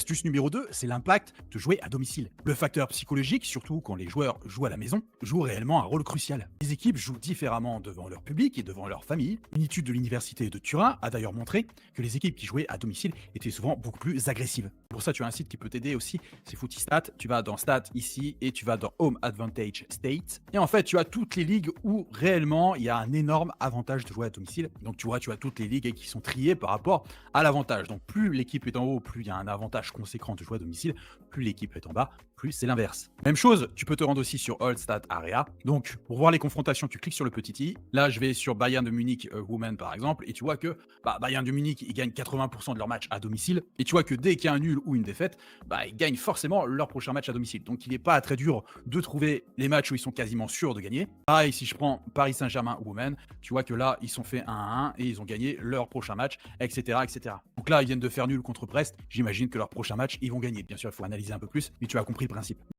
L'astuce numéro 2, c'est l'impact de jouer à domicile. Le facteur psychologique, surtout quand les joueurs jouent à la maison, joue réellement un rôle crucial. Les équipes jouent différemment devant leur public et devant leur famille. Une étude de l'université de Turin a d'ailleurs montré que les équipes qui jouaient à domicile étaient souvent beaucoup plus agressives. Pour ça, tu as un site qui peut t'aider aussi, c'est Footistat. Tu vas dans Stats ici et tu vas dans Home Advantage State. Et en fait, tu as toutes les ligues où réellement il y a un énorme avantage de jouer à domicile. Donc tu vois, tu as toutes les ligues qui sont triées par rapport à l'avantage. Donc plus l'équipe est en haut, plus il y a un avantage conséquent de jouer à domicile. Plus l'équipe est en bas, plus c'est l'inverse. Même chose, tu peux te rendre aussi sur All Stat Area. Donc pour voir les confrontations, tu cliques sur le petit i. Là, je vais sur Bayern de Munich Women par exemple et tu vois que Bayern de Munich, ils gagnent 80% de leurs matchs à domicile. Et tu vois que dès qu'il y a un nul ou une défaite, ils gagnent forcément leur prochain match à domicile. Donc il n'est pas très dur de trouver les matchs où ils sont quasiment sûrs de gagner. Pareil, si je prends Paris Saint-Germain Women, tu vois que là, ils sont fait 1-1 et ils ont gagné leur prochain match, etc., etc. Donc là, ils viennent de faire nul contre Brest. J'imagine que leur prochain match, ils vont gagner. Bien sûr, il faut analyser un peu plus, mais tu as compris le principe.